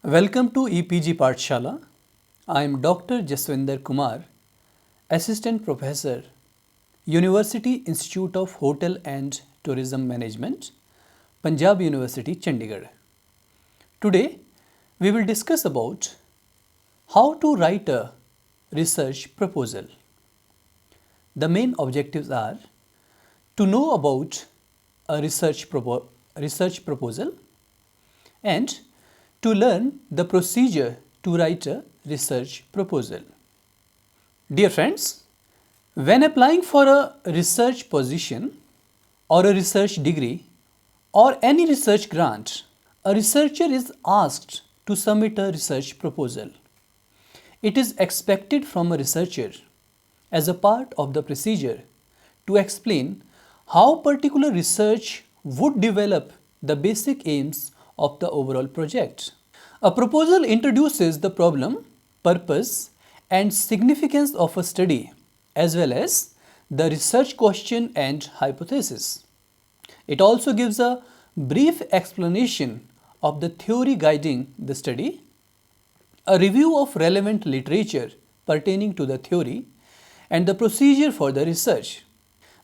Welcome to EPG Pathshala. I am Dr. Jaswinder Kumar, Assistant Professor, University Institute of Hotel and Tourism Management, Punjab University, Chandigarh. Today, we will discuss about how to write a research proposal. The main objectives are to know about a research proposal and to learn the procedure to write a research proposal. Dear friends, when applying for a research position or a research degree or any research grant, a researcher is asked to submit a research proposal. It is expected from a researcher as a part of the procedure to explain how particular research would develop the basic aims of the overall project. A proposal introduces the problem, purpose, and significance of a study as well as the research question and hypothesis. It also gives a brief explanation of the theory guiding the study, a review of relevant literature pertaining to the theory, and the procedure for the research.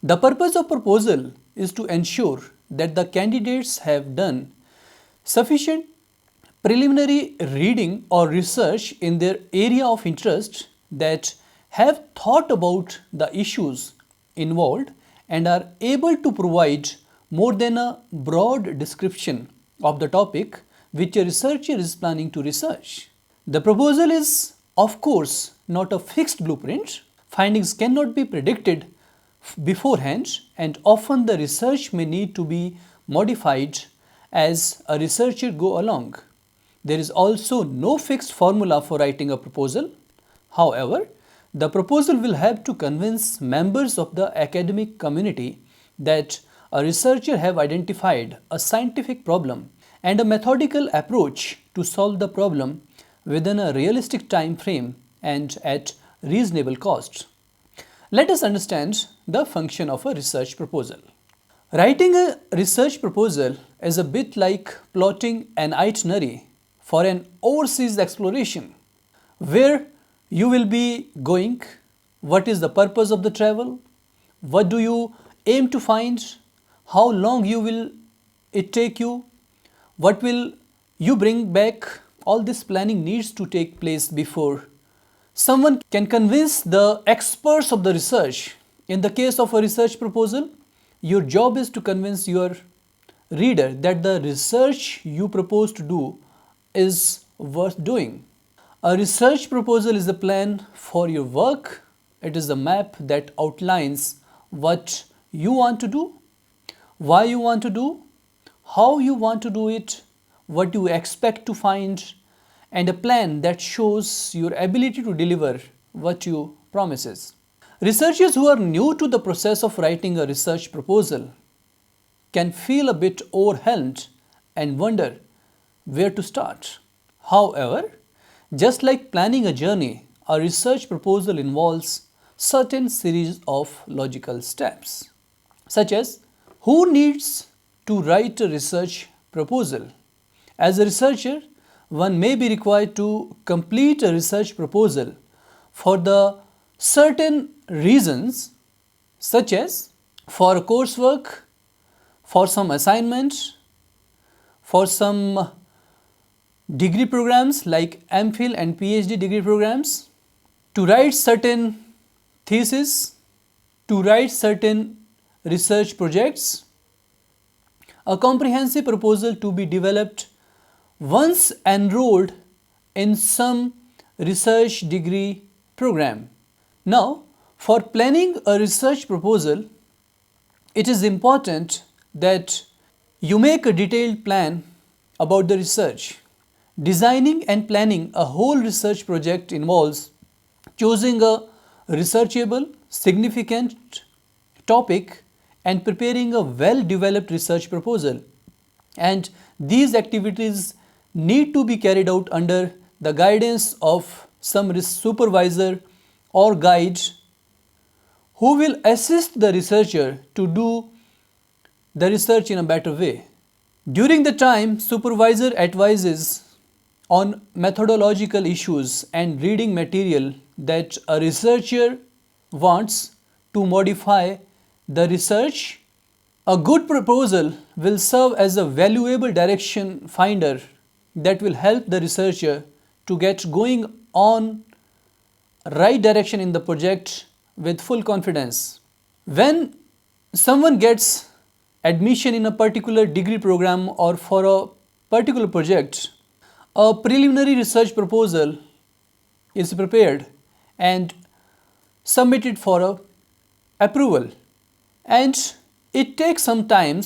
The purpose of proposal is to ensure that the candidates have done sufficient preliminary reading or research in their area of interest, that have thought about the issues involved and are able to provide more than a broad description of the topic which a researcher is planning to research. The proposal is, of course, not a fixed blueprint. Findings cannot be predicted beforehand, and often the research may need to be modified as a researcher go along. There is also no fixed formula for writing a proposal. However, the proposal will have to convince members of the academic community that a researcher have identified a scientific problem and a methodical approach to solve the problem within a realistic time frame and at reasonable cost. Let us understand the function of a research proposal. Writing a research proposal is a bit like plotting an itinerary for an overseas exploration. Where you will be going, what is the purpose of the travel, what do you aim to find, how long will it take you, what will you bring back. All this planning needs to take place before someone can convince the experts of the research. In the case of a research proposal, your job is to convince your reader that the research you propose to do is worth doing. A research proposal is a plan for your work. It is a map that outlines what you want to do, why you want to do, how you want to do it, what you expect to find, and a plan that shows your ability to deliver what you promises. Researchers who are new to the process of writing a research proposal can feel a bit overwhelmed and wonder where to start. However, just like planning a journey, a research proposal involves certain series of logical steps, such as who needs to write a research proposal. As a researcher, one may be required to complete a research proposal for the certain reasons, such as for coursework, for some assignment, for some degree programs like MPhil and PhD degree programs, to write certain theses, to write certain research projects. A comprehensive proposal to be developed once enrolled in some research degree program. Now, for planning a research proposal, it is important that you make a detailed plan about the research. Designing and planning a whole research project involves choosing a researchable, significant topic and preparing a well-developed research proposal. And these activities need to be carried out under the guidance of some supervisor or guide who will assist the researcher to do the research in a better way. During the time supervisor advises on methodological issues and reading material that a researcher wants to modify the research, a good proposal will serve as a valuable direction finder that will help the researcher to get going on right direction in the project with full confidence. When someone gets admission in a particular degree program or for a particular project, a preliminary research proposal is prepared and submitted for approval, and it takes some time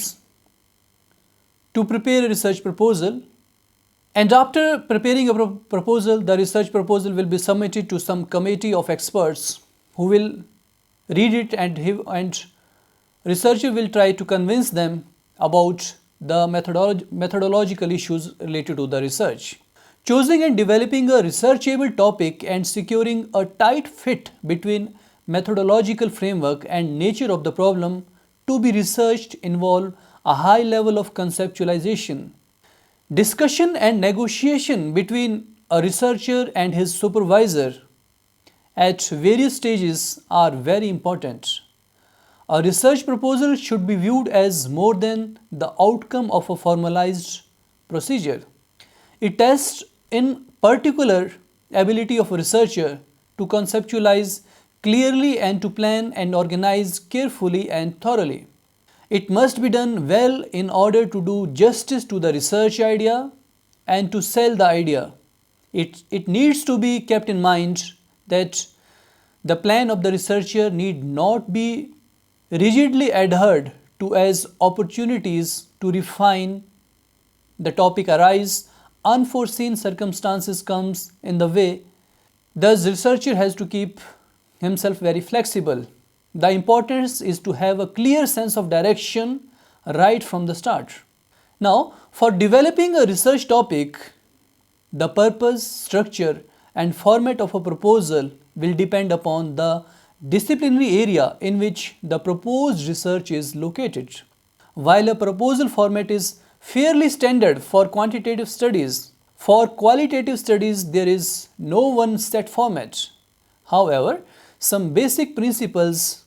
to prepare a research proposal, and after preparing a proposal, the research proposal will be submitted to some committee of experts who will read it, and researcher will try to convince them about the methodological issues related to the research. Choosing and developing a researchable topic and securing a tight fit between methodological framework and nature of the problem to be researched involve a high level of conceptualization. Discussion and negotiation between a researcher and his supervisor at various stages are very important. A research proposal should be viewed as more than the outcome of a formalized procedure. It tests in particular ability of a researcher to conceptualize clearly and to plan and organize carefully and thoroughly. It must be done well in order to do justice to the research idea and to sell the idea. It needs to be kept in mind that the plan of the researcher need not be rigidly adhered to as opportunities to refine the topic arise, unforeseen circumstances comes in the way. Thus, researcher has to keep himself very flexible. The importance is to have a clear sense of direction right from the start. Now, for developing a research topic, the purpose, structure and format of a proposal will depend upon the disciplinary area in which the proposed research is located. While a proposal format is fairly standard for quantitative studies, for qualitative studies there is no one set format. However, some basic principles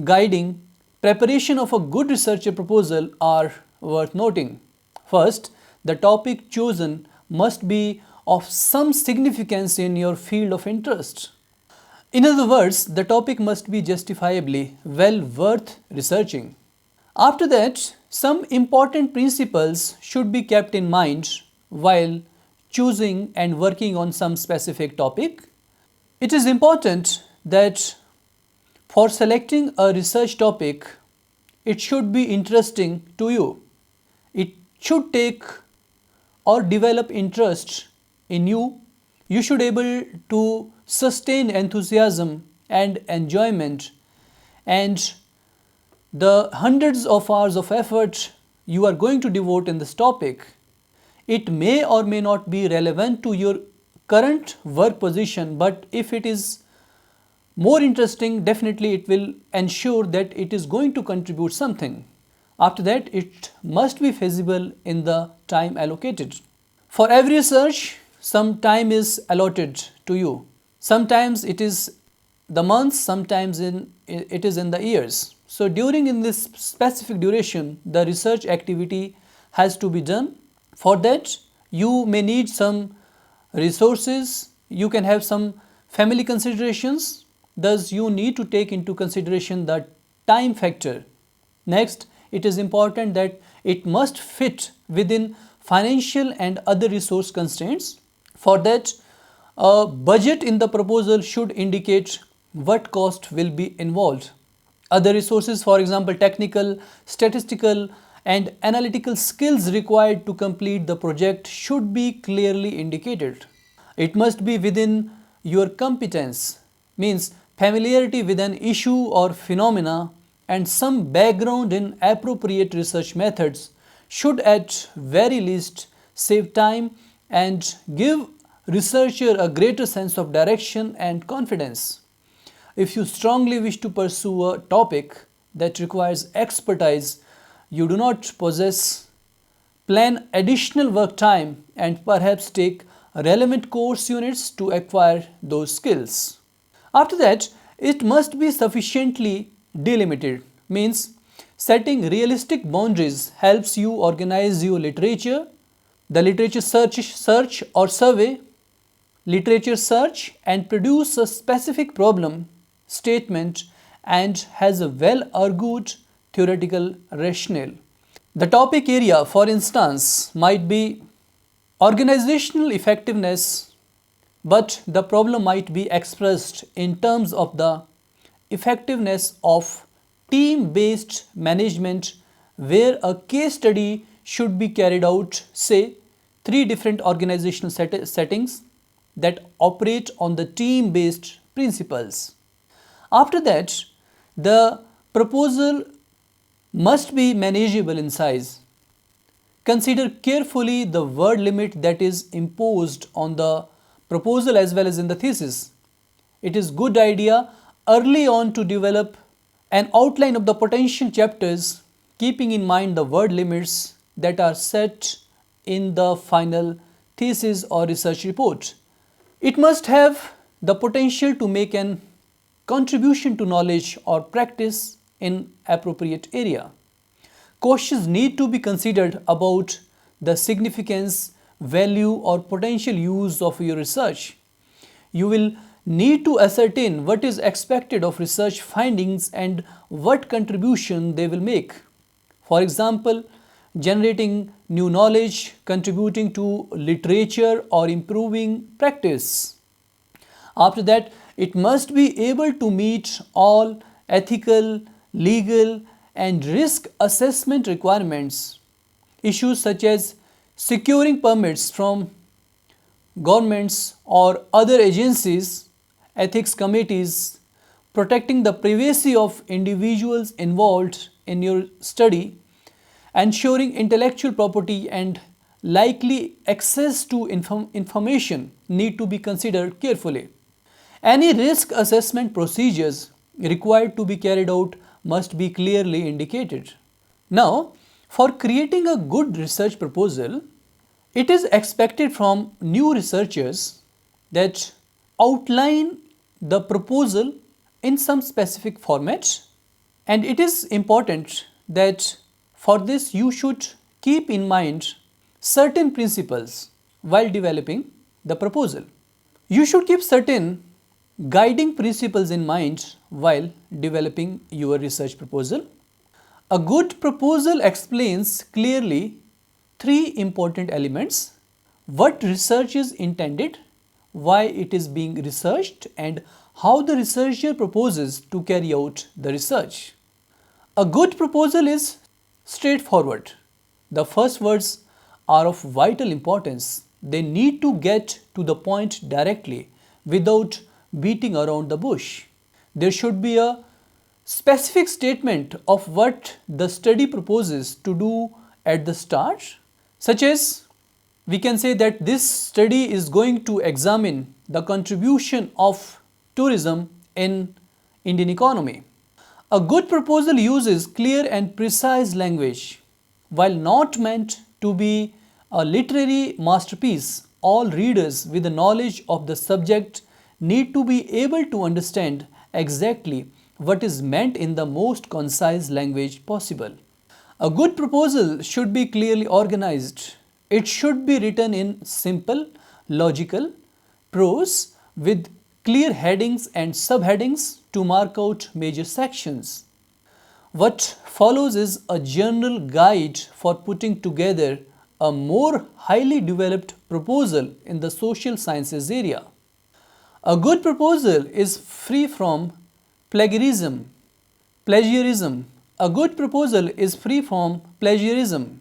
guiding preparation of a good research proposal are worth noting. First, the topic chosen must be of some significance in your field of interest. In other words, the topic must be justifiably well worth researching. After that, some important principles should be kept in mind while choosing and working on some specific topic. It is important that for selecting a research topic, it should be interesting to you. It should take or develop interest in you. You should be able to sustain enthusiasm and enjoyment, and the hundreds of hours of effort you are going to devote in this topic. It may or may not be relevant to your current work position, but if it is more interesting, definitely it will ensure that it is going to contribute something. After that, it must be feasible in the time allocated. For every research, some time is allotted to you. Sometimes it is the months, sometimes it is in the years. So during in this specific duration, the research activity has to be done. For that, you may need some resources, you can have some family considerations, thus you need to take into consideration the time factor. Next, it is important that it must fit within financial and other resource constraints. For that, a budget in the proposal should indicate what cost will be involved. Other resources, for example, technical, statistical and analytical skills required to complete the project should be clearly indicated. It must be within your competence, means familiarity with an issue or phenomena and some background in appropriate research methods should at very least save time and give researcher a greater sense of direction and confidence. If you strongly wish to pursue a topic that requires expertise, you do not possess plan additional work time, and perhaps take relevant course units to acquire those skills. After that, it must be sufficiently delimited, means setting realistic boundaries helps you organize your literature, the literature search or survey, literature search, and produce a specific problem statement and has a well argued theoretical rationale. The topic area, for instance, might be organizational effectiveness, but the problem might be expressed in terms of the effectiveness of team-based management, where a case study should be carried out, say, 3 different organizational settings that operate on the team-based principles. After that, the proposal must be manageable in size. Consider carefully the word limit that is imposed on the proposal as well as in the thesis. It is good idea early on to develop an outline of the potential chapters, keeping in mind the word limits that are set in the final thesis or research report. It must have the potential to make an contribution to knowledge or practice in appropriate area. Questions need to be considered about the significance, value, or potential use of your research. You will need to ascertain what is expected of research findings and what contribution they will make. For example, generating new knowledge, contributing to literature, or improving practice. After that, it must be able to meet all ethical, legal, and risk assessment requirements. Issues such as securing permits from governments or other agencies, ethics committees, protecting the privacy of individuals involved in your study, ensuring intellectual property and likely access to information need to be considered carefully. Any risk assessment procedures required to be carried out must be clearly indicated. Now, for creating a good research proposal, it is expected from new researchers that outline the proposal in some specific format, and it is important that for this you should keep in mind certain principles while developing the proposal. You should keep certain guiding principles in mind while developing your research proposal. A good proposal explains clearly 3 important elements: what research is intended, why it is being researched, and how the researcher proposes to carry out the research. A good proposal is straightforward. The first words are of vital importance. They need to get to the point directly without beating around the bush. There should be a specific statement of what the study proposes to do at the start, such as we can say that this study is going to examine the contribution of tourism in Indian economy. A good proposal uses clear and precise language. While not meant to be a literary masterpiece, all readers with the knowledge of the subject need to be able to understand exactly what is meant in the most concise language possible. A good proposal should be clearly organized. It should be written in simple, logical prose with clear headings and subheadings to mark out major sections. What follows is a general guide for putting together a more highly developed proposal in the social sciences area. A good proposal is free from plagiarism. A good proposal is free from plagiarism.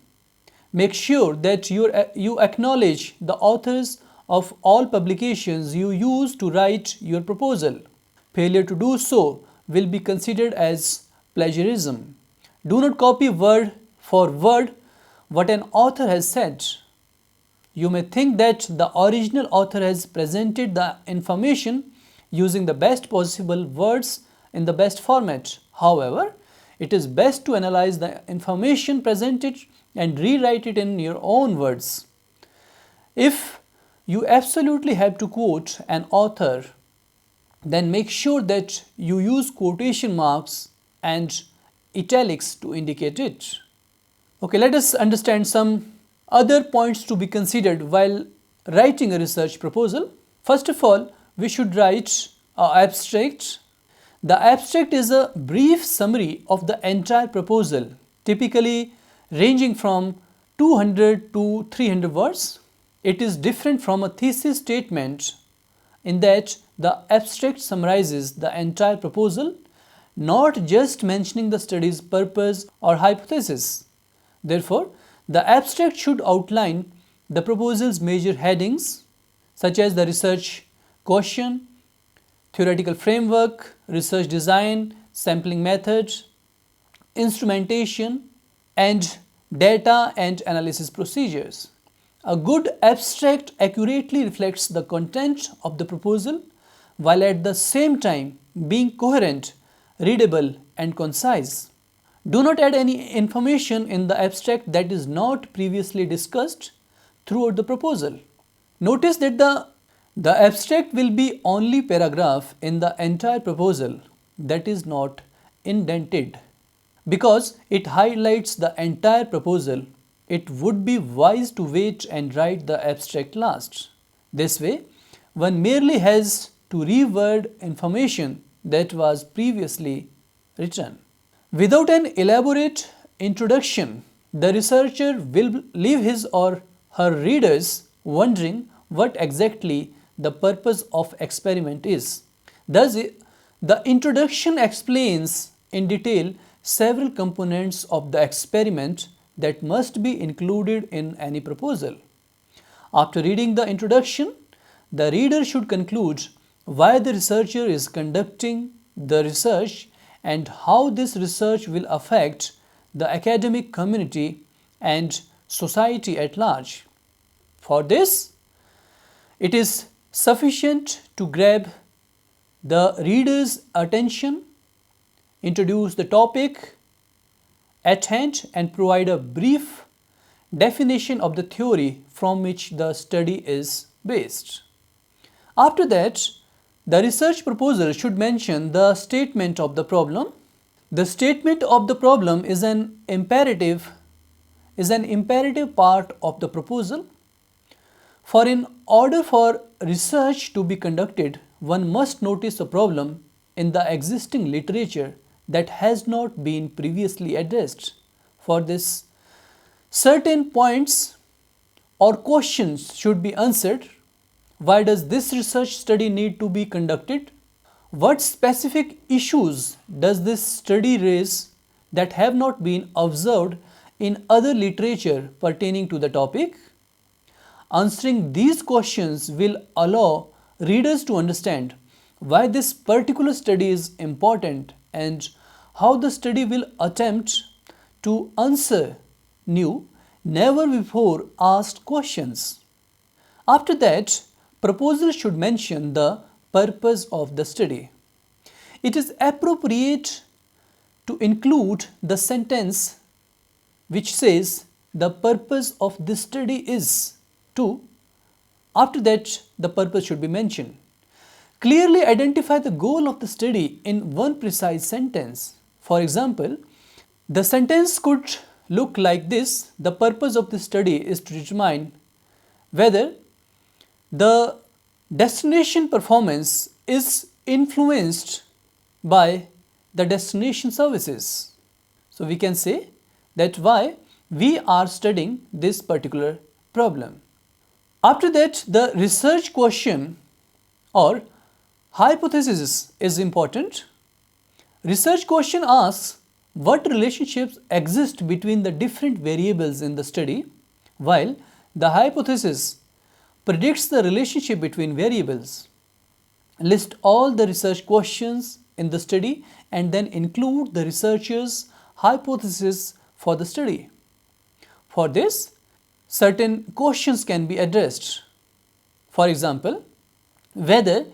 Make sure that you acknowledge the authors of all publications you use to write your proposal. Failure to do so will be considered as plagiarism. Do not copy word for word what an author has said. You may think that the original author has presented the information using the best possible words in the best format. However, it is best to analyze the information presented and rewrite it in your own words. If you absolutely have to quote an author, then make sure that you use quotation marks and italics to indicate it. Okay, let us understand some other points to be considered while writing a research proposal. First of all, we should write an abstract. The abstract is a brief summary of the entire proposal, typically ranging from 200 to 300 words. It is different from a thesis statement in that the abstract summarizes the entire proposal, not just mentioning the study's purpose or hypothesis. Therefore, the abstract should outline the proposal's major headings, such as the research question, theoretical framework, research design, sampling method, instrumentation, and data and analysis procedures. A good abstract accurately reflects the content of the proposal while at the same time being coherent, readable, and concise. Do not add any information in the abstract that is not previously discussed throughout the proposal. Notice that the abstract will be only paragraph in the entire proposal that is not indented. Because it highlights the entire proposal, it would be wise to wait and write the abstract last. This way, one merely has to reword information that was previously written. Without an elaborate introduction, the researcher will leave his or her readers wondering what exactly the purpose of experiment is. Thus, the introduction explains in detail several components of the experiment that must be included in any proposal. After reading the introduction, the reader should conclude why the researcher is conducting the research and how this research will affect the academic community and society at large. For this, it is sufficient to grab the reader's attention, introduce the topic at hand, and provide a brief definition of the theory from which the study is based. After that, the research proposal should mention the statement of the problem. The statement of the problem is an imperative part of the proposal. For in order for research to be conducted, one must notice a problem in the existing literature that has not been previously addressed. For this, certain points or questions should be answered. Why does this research study need to be conducted? What specific issues does this study raise that have not been observed in other literature pertaining to the topic? Answering these questions will allow readers to understand why this particular study is important and how the study will attempt to answer new, never before asked questions. After that, proposal should mention the purpose of the study. It is appropriate to include the sentence which says the purpose of this study is to. After that, the purpose should be mentioned. Clearly identify the goal of the study in one precise sentence. For example, the sentence could look like this: the purpose of the study is to determine whether the destination performance is influenced by the destination services. So we can say that why we are studying this particular problem. After that, the research question or hypothesis is important. Research question asks what relationships exist between the different variables in the study, while the hypothesis predicts the relationship between variables. List all the research questions in the study and then include the researcher's hypothesis for the study. For this, certain questions can be addressed. For example, whether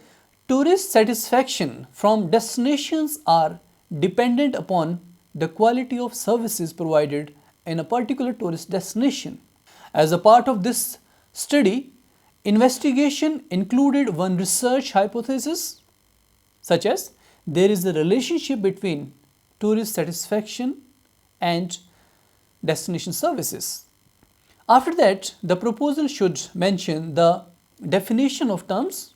tourist satisfaction from destinations are dependent upon the quality of services provided in a particular tourist destination. As a part of this study, investigation included one research hypothesis, such as there is a relationship between tourist satisfaction and destination services. After that, the proposal should mention the definition of terms.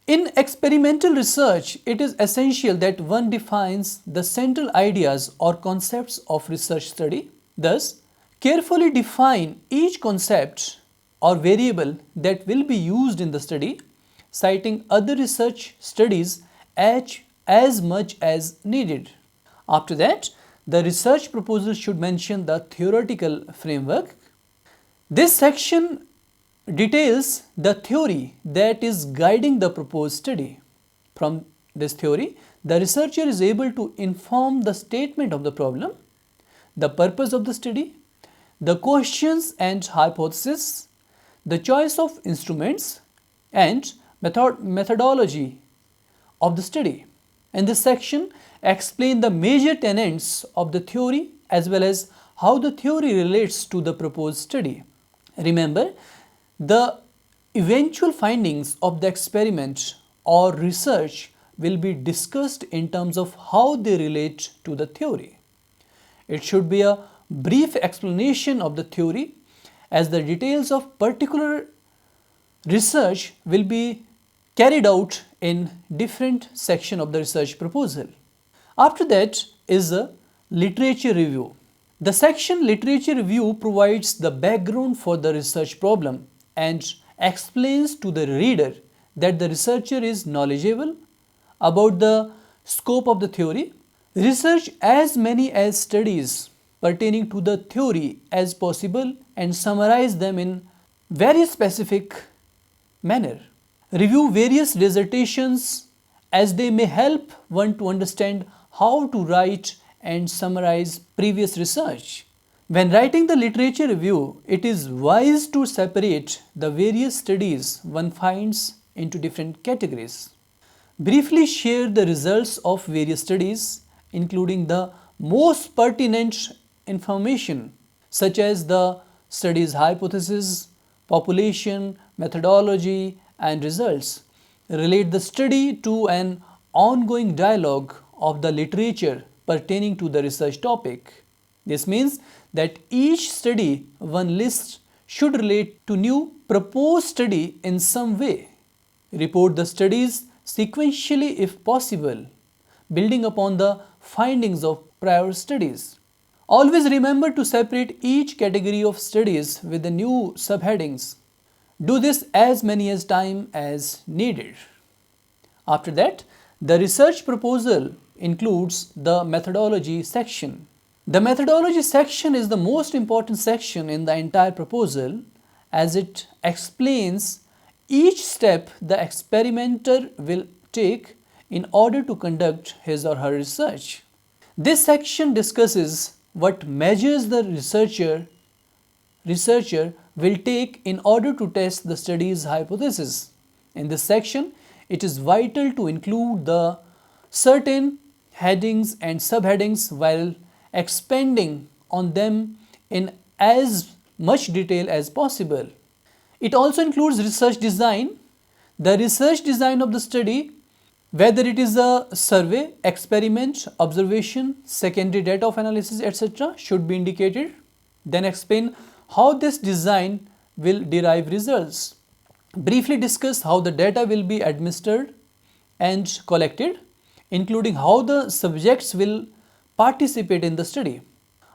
In experimental research, it is essential that one defines the central ideas or concepts of research study. Thus, carefully define each concept or variable that will be used in the study, citing other research studies as much as needed. After that, the research proposal should mention the theoretical framework. This section details the theory that is guiding the proposed study. From this theory, the researcher is able to inform the statement of the problem, the purpose of the study, the questions and hypotheses, the choice of instruments, and methodology of the study. In this section, explain the major tenets of the theory as well as how the theory relates to the proposed study. Remember, the eventual findings of the experiment or research will be discussed in terms of how they relate to the theory. It should be a brief explanation of the theory, as the details of particular research will be carried out in different section of the research proposal. After that is a literature review. The section literature review provides the background for the research problem and explains to the reader that the researcher is knowledgeable about the scope of the theory. Research as many as studies pertaining to the theory as possible and summarize them in very specific manner. Review various dissertations as they may help one to understand how to write and summarize previous research. When writing the literature review, it is wise to separate the various studies one finds into different categories. Briefly share the results of various studies, including the most pertinent information such as the study's hypothesis, population, methodology, and results. Relate the study to an ongoing dialogue of the literature pertaining to the research topic. This means that each study one lists should relate to new proposed study in some way. Report the studies sequentially if possible, building upon the findings of prior studies. Always remember to separate each category of studies with the new subheadings. Do this as many as time as needed. After that, the research proposal includes the methodology section. The methodology section is the most important section in the entire proposal, as it explains each step the experimenter will take in order to conduct his or her research. This section discusses what measures the researcher will take in order to test the study's hypothesis. In this section, it is vital to include the certain headings and subheadings while expanding on them in as much detail as possible. It also includes research design. The research design of the study, whether it is a survey, experiment, observation, secondary data of analysis, etc., should be indicated. Then explain how this design will derive results. Briefly discuss how the data will be administered and collected, including how the subjects will participate in the study.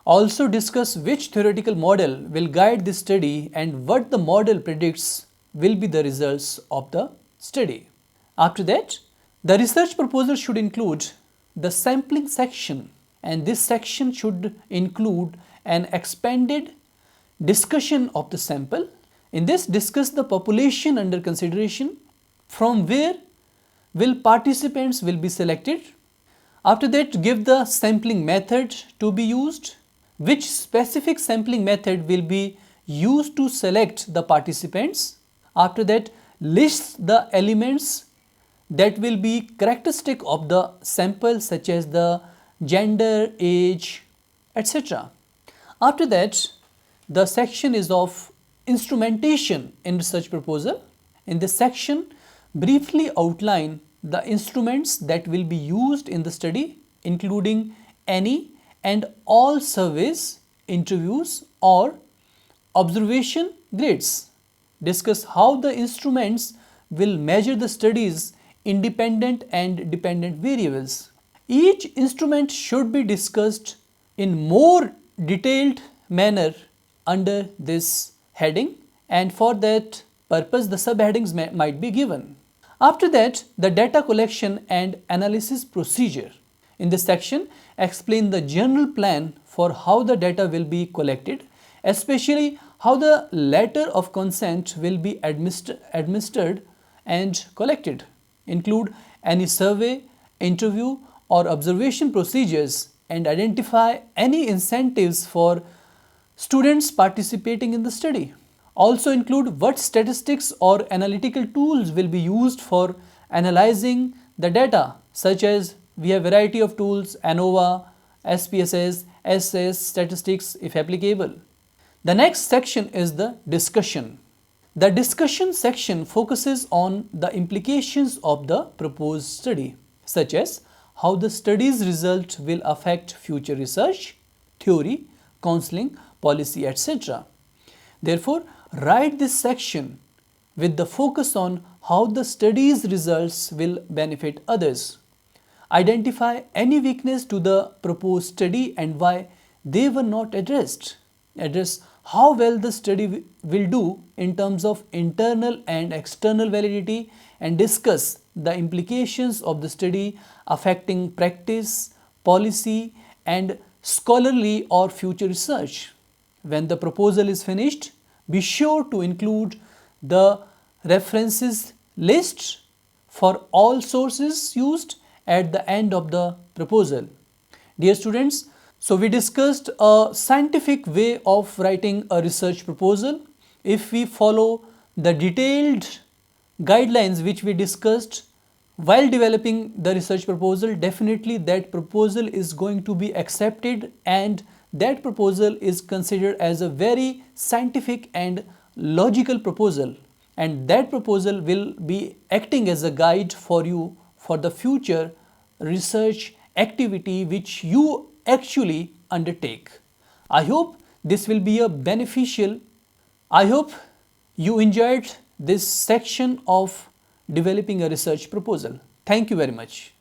Also discuss which theoretical model will guide the study and what the model predicts will be the results of the study. After that, the research proposal should include the sampling section, and this section should include an expanded discussion of the sample. In this, discuss the population under consideration, from where will participants will be selected. After that, give the sampling method to be used, which specific sampling method will be used to select the participants. After that, list the elements that will be characteristic of the sample, such as the gender, age, etc. After that, the section is of instrumentation in research proposal. In this section, briefly outline the instruments that will be used in the study, including any and all surveys, interviews or observation grids. Discuss how the instruments will measure the study's independent and dependent variables. Each instrument should be discussed in more detailed manner under this heading, and for that purpose the subheadings might be given. After that, the data collection and analysis procedure. In this section, explain the general plan for how the data will be collected, especially how the letter of consent will be administered and collected. Include any survey, interview or observation procedures and identify any incentives for students participating in the study. Also include what statistics or analytical tools will be used for analyzing the data, such as we have variety of tools, ANOVA, SPSS, SS, statistics if applicable. The next section is the discussion. The discussion section focuses on the implications of the proposed study, such as how the study's result will affect future research, theory, counseling, policy, etc. Therefore, write this section with the focus on how the study's results will benefit others. Identify any weakness to the proposed study and why they were not addressed. Address how well the study will do in terms of internal and external validity, and discuss the implications of the study affecting practice, policy and scholarly or future research. When the proposal is finished, be sure to include the references list for all sources used at the end of the proposal. Dear students, so we discussed a scientific way of writing a research proposal. If we follow the detailed guidelines which we discussed while developing the research proposal, definitely that proposal is going to be accepted, and that proposal is considered as a very scientific and logical proposal, and that proposal will be acting as a guide for you for the future research activity which you actually undertake. I hope this will be a beneficial. I hope you enjoyed this section of developing a research proposal. Thank you very much.